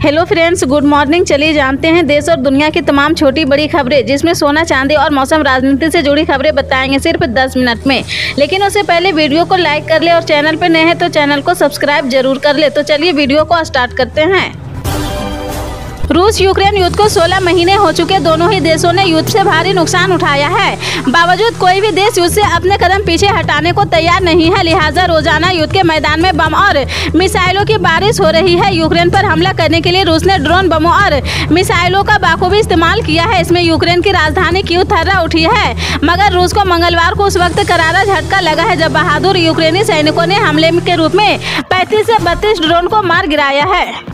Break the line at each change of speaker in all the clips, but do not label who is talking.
Hello friends, good morning. चलिए जानते हैं देश और दुनिया की तमाम छोटी बड़ी खबरें, जिसमें सोना चांदी और मौसम राजनीति से जुड़ी खबरें बताएंगे सिर्फ 10 मिनट में। लेकिन उससे पहले वीडियो को लाइक कर ले और चैनल पर नए हैं तो चैनल को सब्सक्राइब जरूर कर ले। तो चलिए वीडियो को स्टार्ट करते हैं। रूस यूक्रेन युद्ध को 16 महीने हो चुके, दोनों ही देशों ने युद्ध से भारी नुकसान उठाया है। बावजूद कोई भी देश युद्ध से अपने कदम पीछे हटाने को तैयार नहीं है। लिहाजा रोजाना युद्ध के मैदान में बम और मिसाइलों की बारिश हो रही है। यूक्रेन पर हमला करने के लिए रूस ने ड्रोन, बमों और मिसाइलों का बाखूबी इस्तेमाल किया है। इसमें यूक्रेन की राजधानी कीव थर्रा उठी है, मगर रूस को मंगलवार को उस वक्त करारा झटका लगा है जब बहादुर यूक्रेनी सैनिकों ने हमले के रूप में 35 से 32 ड्रोन को मार गिराया है।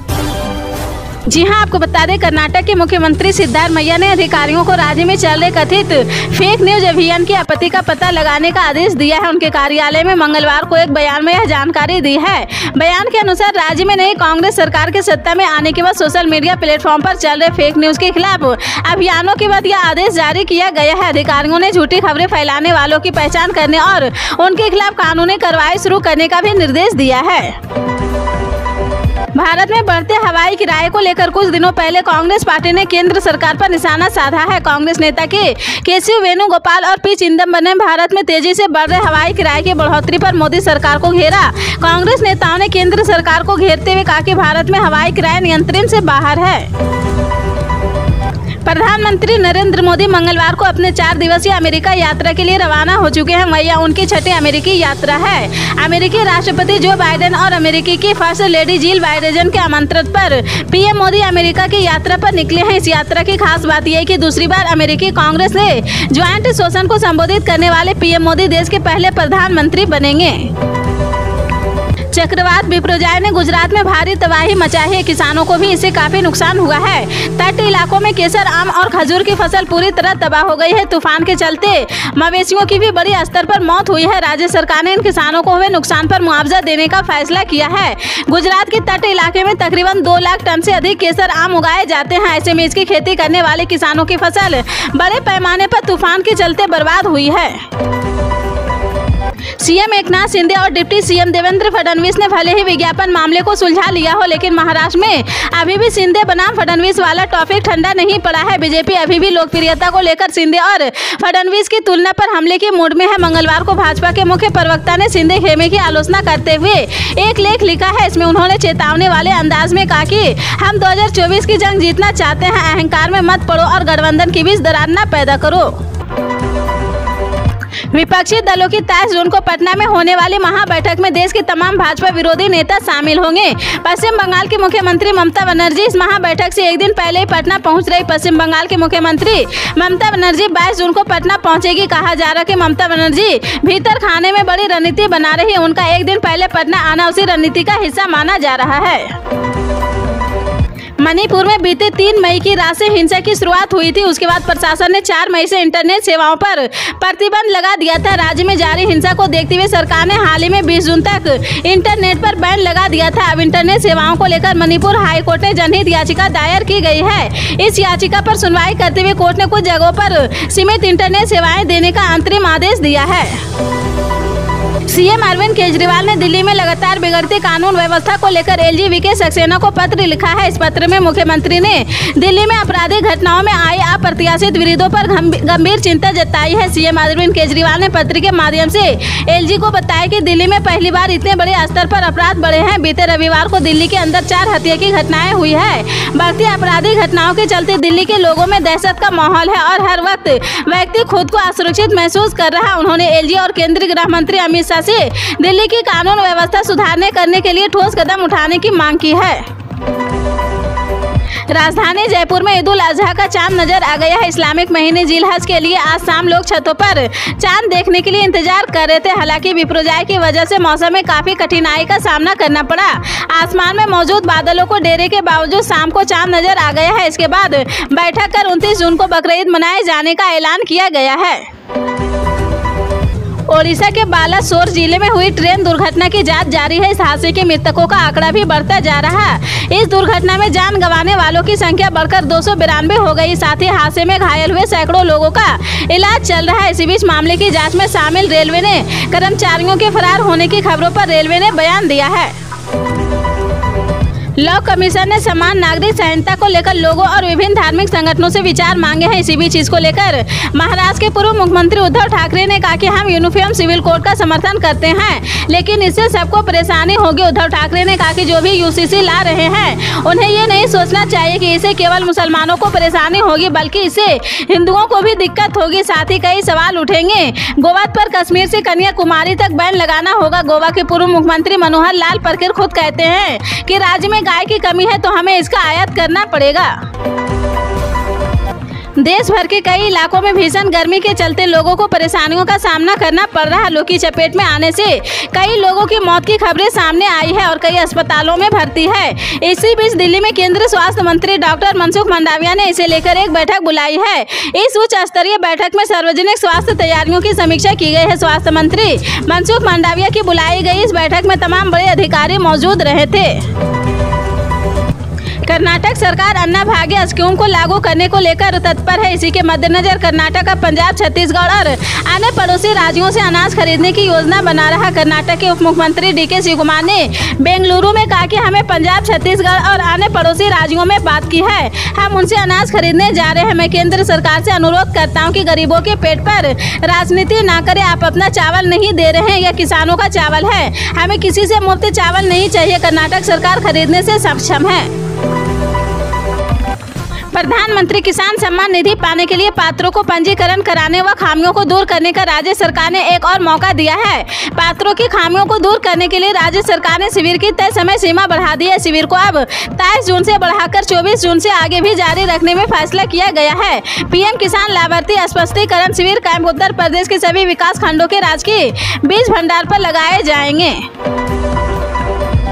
जी हां, आपको बता दें, कर्नाटक के मुख्यमंत्री सिद्धारमैया ने अधिकारियों को राज्य में चल रहे कथित फेक न्यूज अभियान की आपत्ति का पता लगाने का आदेश दिया है। उनके कार्यालय में मंगलवार को एक बयान में यह जानकारी दी है। बयान के अनुसार राज्य में नई कांग्रेस सरकार के सत्ता में आने के बाद सोशल मीडिया प्लेटफॉर्म पर चल रहे फेक न्यूज के खिलाफ अभियानों के बाद यह आदेश जारी किया गया है। अधिकारियों ने झूठी खबरें फैलाने वालों की पहचान करने और उनके खिलाफ कानूनी कार्रवाई शुरू करने का भी निर्देश दिया है। भारत में बढ़ते हवाई किराए को लेकर कुछ दिनों पहले कांग्रेस पार्टी ने केंद्र सरकार पर निशाना साधा है। कांग्रेस नेता के केशव वेणुगोपाल और पी चिदंबरम ने भारत में तेजी से बढ़ रहे हवाई किराए की बढ़ोतरी पर मोदी सरकार को घेरा। कांग्रेस नेताओं ने केंद्र सरकार को घेरते हुए कहा कि भारत में हवाई किराए नियंत्रण से बाहर है। प्रधानमंत्री नरेंद्र मोदी मंगलवार को अपने 4 दिवसीय अमेरिका यात्रा के लिए रवाना हो चुके हैं। वह उनकी 6ठी अमेरिकी यात्रा है। अमेरिकी राष्ट्रपति जो बाइडेन और अमेरिकी की फर्स्ट लेडी जिल बाइडेन के आमंत्रण पर पीएम मोदी अमेरिका की यात्रा पर निकले हैं। इस यात्रा की खास बात यह है कि दूसरी बार अमेरिकी कांग्रेस से ज्वाइंट सेशन को संबोधित करने वाले पीएम मोदी देश के पहले प्रधानमंत्री बनेंगे। चक्रवात बिपरजॉय ने गुजरात में भारी तबाही मचाई है। किसानों को भी इससे काफी नुकसान हुआ है। तटीय इलाकों में केसर, आम और खजूर की फसल पूरी तरह तबाह हो गई है। तूफान के चलते मवेशियों की भी बड़ी स्तर पर मौत हुई है। राज्य सरकार ने इन किसानों को हुए नुकसान पर मुआवजा देने का फैसला किया है। गुजरात के तटीय इलाके में तकरीबन 2 लाख टन से अधिक केसर आम उगाए जाते हैं। ऐसे में इसकी खेती करने वाले किसानों की फसल बड़े पैमाने पर तूफान के चलते बर्बाद हुई है। सीएम एकनाथ शिंदे और डिप्टी सीएम देवेंद्र फडणवीस ने भले ही विज्ञापन मामले को सुलझा लिया हो, लेकिन महाराष्ट्र में अभी भी शिंदे बनाम फडणवीस वाला टॉपिक ठंडा नहीं पड़ा है। बीजेपी अभी भी लोकप्रियता को लेकर शिंदे और फडणवीस की तुलना पर हमले के मूड में है। मंगलवार को भाजपा के मुख्य प्रवक्ता ने शिंदे खेमे की आलोचना करते हुए एक लेख लिखा है। इसमें उन्होंने चेतावनी वाले अंदाज में कहा कि हम 2024 की जंग जीतना चाहते हैं, अहंकार में मत पड़ो और गठबंधन के बीच दरार न पैदा करो। विपक्षी दलों की 23 जून को पटना में होने वाली महाबैठक में देश के तमाम भाजपा विरोधी नेता शामिल होंगे। पश्चिम बंगाल की मुख्यमंत्री ममता बनर्जी इस महाबैठक से एक दिन पहले ही पटना पहुंच रही। पश्चिम बंगाल की मुख्यमंत्री ममता बनर्जी 22 जून को पटना पहुंचेगी। कहा जा रहा है कि ममता बनर्जी भीतर खाने में बड़ी रणनीति बना रही है। उनका एक दिन पहले पटना आना उसी रणनीति का हिस्सा माना जा रहा है। मणिपुर में बीते 3 मई की रात से हिंसा की शुरुआत हुई थी। उसके बाद प्रशासन ने 4 मई से इंटरनेट सेवाओं पर प्रतिबंध लगा दिया था। राज्य में जारी हिंसा को देखते हुए सरकार ने हाल ही में 20 जून तक इंटरनेट पर बैन लगा दिया था। अब इंटरनेट सेवाओं को लेकर मणिपुर हाई कोर्ट में जनहित याचिका दायर की गई है। इस याचिका पर सुनवाई करते हुए कोर्ट ने कुछ जगहों पर सीमित इंटरनेट सेवाएं देने का अंतरिम आदेश दिया है। सीएम अरविंद केजरीवाल ने दिल्ली में लगातार बिगड़ती कानून व्यवस्था को लेकर एलजी वीके सक्सेना को पत्र लिखा है। इस पत्र में मुख्यमंत्री ने दिल्ली में आपराधिक घटनाओं में आए अप्रत्याशित विरोधों पर गंभीर चिंता जताई है। सीएम अरविंद केजरीवाल ने पत्र के माध्यम से एलजी को बताया कि दिल्ली में पहली बार इतने बड़े स्तर पर अपराध बढ़े हैं। बीते रविवार को दिल्ली के अंदर 4 हत्या की घटनाएं हुई है। बढ़ती आपराधिक घटनाओं के चलते दिल्ली के लोगों में दहशत का माहौल है और हर वक्त व्यक्ति खुद को असुरक्षित महसूस कर रहा है। उन्होंने एलजी और केंद्रीय गृह मंत्री अमित शाह से दिल्ली की कानून व्यवस्था सुधारने करने के लिए ठोस कदम उठाने की मांग की है। राजधानी जयपुर में ईद उल अजहा का चांद नजर आ गया है। इस्लामिक महीने जिल हज के लिए आज शाम लोग छतों पर चांद देखने के लिए इंतजार कर रहे थे। हालांकि बिपरजॉय की वजह से मौसम में काफी कठिनाई का सामना करना पड़ा। आसमान में मौजूद बादलों को डेरे के बावजूद शाम को चांद नजर आ गया है। इसके बाद बैठक कर 29 जून को बकरीद मनाए जाने का ऐलान किया गया है। ओडिशा के बालासोर जिले में हुई ट्रेन दुर्घटना की जांच जारी है। इस हादसे के मृतकों का आंकड़ा भी बढ़ता जा रहा है। इस दुर्घटना में जान गंवाने वालों की संख्या बढ़कर 292 हो गई। साथ ही हादसे में घायल हुए सैकड़ों लोगों का इलाज चल रहा है। इसी बीच मामले की जांच में शामिल रेलवे ने कर्मचारियों के फरार होने की खबरों पर रेलवे ने बयान दिया है। लॉ कमीशन ने समान नागरिक संहिता को लेकर लोगों और विभिन्न धार्मिक संगठनों से विचार मांगे हैं। इसी बीच इसको लेकर महाराष्ट्र के पूर्व मुख्यमंत्री उद्धव ठाकरे ने कहा कि हम यूनिफॉर्म सिविल कोड का समर्थन करते हैं, लेकिन इससे सबको परेशानी होगी। उद्धव ठाकरे ने कहा कि जो भी यूसीसी ला रहे हैं उन्हें ये नहीं सोचना चाहिए कि इससे केवल मुसलमानों को परेशानी होगी, बल्कि इससे हिंदुओं को भी दिक्कत होगी। साथ ही कई सवाल उठेंगे। गोवा पर कश्मीर से कन्याकुमारी तक बैन लगाना होगा। गोवा के पूर्व मुख्यमंत्री मनोहर लाल पर्रिकर खुद कहते हैं कि राज्य में गाय की कमी है तो हमें इसका आयात करना पड़ेगा। देश भर के कई इलाकों में भीषण गर्मी के चलते लोगों को परेशानियों का सामना करना पड़ रहा है। लू की चपेट में आने से कई लोगों की मौत की खबरें सामने आई है और कई अस्पतालों में भर्ती है। इसी बीच दिल्ली में केंद्रीय स्वास्थ्य मंत्री डॉक्टर मनसुख मंडाविया ने इसे लेकर एक बैठक बुलाई है। इस उच्च स्तरीय बैठक में सार्वजनिक स्वास्थ्य तैयारियों की समीक्षा की गई है। स्वास्थ्य मंत्री मनसुख मंडाविया की बुलाई गई इस बैठक में तमाम बड़े अधिकारी मौजूद रहे थे। कर्नाटक सरकार अन्ना भाग्य स्कीम को लागू करने को लेकर तत्पर है। इसी के मद्देनजर कर्नाटक अब पंजाब, छत्तीसगढ़ और अन्य पड़ोसी राज्यों से अनाज खरीदने की योजना बना रहा। कर्नाटक के उप मुख्यमंत्री डीके शिवकुमार ने बेंगलुरु में कहा कि हमें पंजाब, छत्तीसगढ़ और अन्य पड़ोसी राज्यों में बात की है। हम उनसे अनाज खरीदने जा रहे हैं। मैं केंद्र सरकार से अनुरोध करता हूँ कि गरीबों के पेट पर राजनीति ना करें। आप अपना चावल नहीं दे रहे हैं, यह किसानों का चावल है। हमें किसी से मुफ्त चावल नहीं चाहिए। कर्नाटक सरकार खरीदने से सक्षम है। प्रधानमंत्री किसान सम्मान निधि पाने के लिए पात्रों को पंजीकरण कराने व खामियों को दूर करने का राज्य सरकार ने एक और मौका दिया है। पात्रों की खामियों को दूर करने के लिए राज्य सरकार ने शिविर की तय समय सीमा बढ़ा दी है। शिविर को अब 23 जून से बढ़ाकर 24 जून से आगे भी जारी रखने में फैसला किया गया है। पीएम किसान लाभार्थी स्पष्टीकरण शिविर कैंप उत्तर प्रदेश के सभी विकास खंडों के राजकीय बीज भंडार पर लगाए जाएंगे।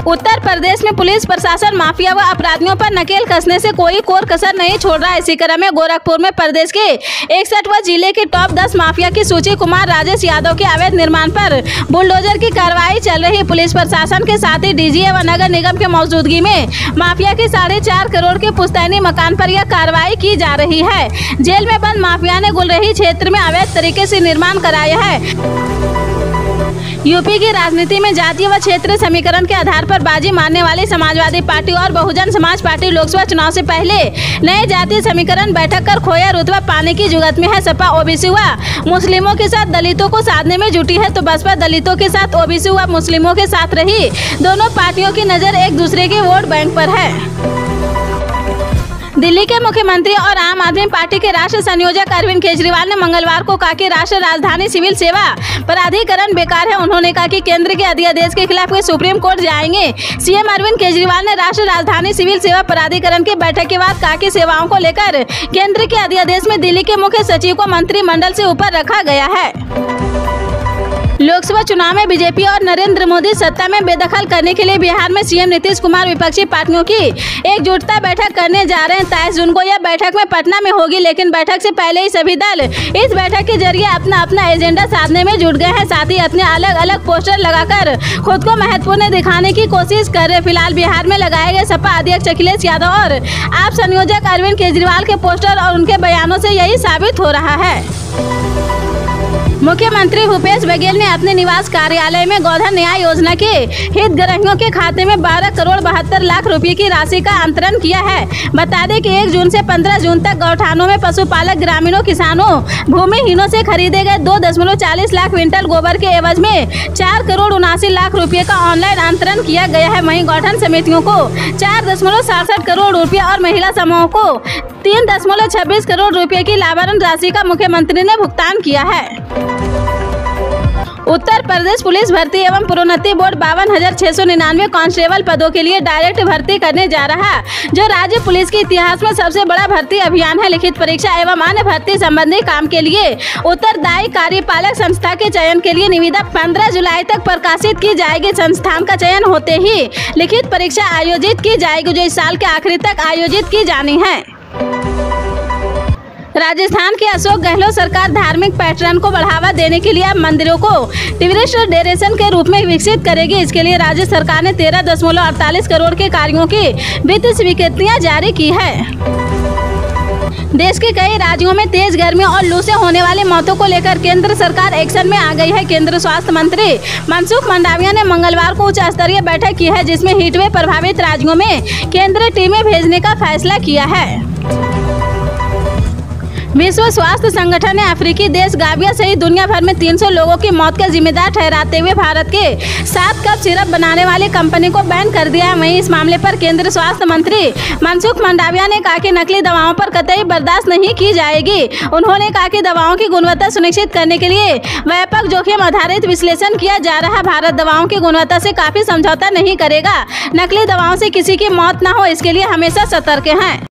उत्तर प्रदेश में पुलिस प्रशासन माफिया व अपराधियों पर नकेल कसने से कोई कोर कसर नहीं छोड़ रहा है। इसी क्रम में गोरखपुर में प्रदेश के 61वें जिले के टॉप 10 माफिया की सूची कुमार राजेश यादव के अवैध निर्माण पर बुलडोजर की कार्रवाई चल रही है। पुलिस प्रशासन के साथ ही डीजीए व नगर निगम के मौजूदगी में माफिया के 4.5 करोड़ के पुश्तैनी मकान पर यह कार्रवाई की जा रही है। जेल में बंद माफिया ने गुलरही क्षेत्र में अवैध तरीके से निर्माण कराया है। यूपी की राजनीति में जातीय व क्षेत्रीय समीकरण के आधार पर बाजी मारने वाली समाजवादी पार्टी और बहुजन समाज पार्टी लोकसभा चुनाव से पहले नए जातीय समीकरण बैठक कर खोया रुतबा पाने की जुगत में है। सपा ओबीसी व मुस्लिमों के साथ दलितों को साधने में जुटी है तो बसपा दलितों के साथ ओबीसी व मुस्लिमों के साथ रही। दोनों पार्टियों की नजर एक दूसरे के वोट बैंक पर है। दिल्ली के मुख्यमंत्री और आम आदमी पार्टी के राष्ट्रीय संयोजक अरविंद केजरीवाल ने मंगलवार को कहा कि राष्ट्रीय राजधानी सिविल सेवा प्राधिकरण बेकार है। उन्होंने कहा कि केंद्र के अध्यादेश के खिलाफ वे सुप्रीम कोर्ट जाएंगे। सीएम अरविंद केजरीवाल ने राष्ट्रीय राजधानी सिविल सेवा प्राधिकरण की बैठक के बाद कहा कि सेवाओं को लेकर केंद्र के अध्यादेश में दिल्ली के मुख्य सचिव को मंत्रिमंडल से ऊपर रखा गया है। लोकसभा चुनाव में बीजेपी और नरेंद्र मोदी सत्ता में बेदखल करने के लिए बिहार में सीएम नीतीश कुमार विपक्षी पार्टियों की एकजुटता बैठक करने जा रहे हैं। 23 जून को यह बैठक में पटना में होगी, लेकिन बैठक से पहले ही सभी दल इस बैठक के जरिए अपना अपना एजेंडा साधने में जुट गए हैं। साथ ही अपने अलग अलग पोस्टर लगाकर खुद को महत्वपूर्ण दिखाने की कोशिश कर रहे। फिलहाल बिहार में लगाए गए सपा अध्यक्ष अखिलेश यादव और आप संयोजक अरविंद केजरीवाल के पोस्टर और उनके बयानों से यही साबित हो रहा है। मुख्यमंत्री भूपेश बघेल ने अपने निवास कार्यालय में गोधन न्याय योजना के हितग्राहियों के खाते में 12 करोड़ 72 लाख रुपए की राशि का अंतरण किया है। बता दें कि 1 जून से 15 जून तक गौठानों में पशुपालक ग्रामीणों किसानों भूमिहीनों से खरीदे गए 2.40 लाख क्विंटल गोबर के एवज में 4 करोड़ 79 लाख रुपए का ऑनलाइन अंतरण किया गया है। वहीं गौठान समितियों को 4.67 करोड़ रुपए और महिला समूहों को 3.26 करोड़ रुपए की लाभांश राशि का मुख्यमंत्री ने भुगतान किया है। उत्तर प्रदेश पुलिस भर्ती एवं प्रोन्नति बोर्ड 52,699 कांस्टेबल पदों के लिए डायरेक्ट भर्ती करने जा रहा है, जो राज्य पुलिस के इतिहास में सबसे बड़ा भर्ती अभियान है। लिखित परीक्षा एवं अन्य भर्ती संबंधी काम के लिए उत्तरदायी कार्यपालक संस्था के चयन के लिए निविदा 15 जुलाई तक प्रकाशित की जाएगी। संस्थान का चयन होते ही लिखित परीक्षा आयोजित की जाएगी, जो इस साल के आखिरी तक आयोजित की जानी है। राजस्थान की अशोक गहलोत सरकार धार्मिक पैटर्न को बढ़ावा देने के लिए अब मंदिरों को टूरिस्ट डेस्टिनेशन के रूप में विकसित करेगी। इसके लिए राज्य सरकार ने 13.48 करोड़ के कार्यों की वित्तीय स्वीकृतियां जारी की है। देश के कई राज्यों में तेज गर्मी और लू से होने वाली मौतों को लेकर केंद्र सरकार एक्शन में आ गई है। केंद्रीय स्वास्थ्य मंत्री मनसुख मंडाविया ने मंगलवार को उच्च स्तरीय बैठक की है, जिसमें हीटवेव प्रभावित राज्यों में केंद्रीय टीमें भेजने का फैसला किया है। विश्व स्वास्थ्य संगठन ने अफ्रीकी देश गाम्बिया सहित दुनिया भर में 300 लोगों की मौत का जिम्मेदार ठहराते हुए भारत के 7 कप सिरप बनाने वाली कंपनी को बैन कर दिया है। वहीं इस मामले पर केंद्रीय स्वास्थ्य मंत्री मनसुख मंडाविया ने कहा कि नकली दवाओं पर कतई बर्दाश्त नहीं की जाएगी। उन्होंने कहा कि दवाओं की गुणवत्ता सुनिश्चित करने के लिए व्यापक जोखिम आधारित विश्लेषण किया जा रहा है। भारत दवाओं की गुणवत्ता से काफी समझौता नहीं करेगा। नकली दवाओं से किसी की मौत न हो, इसके लिए हमेशा सतर्क हैं।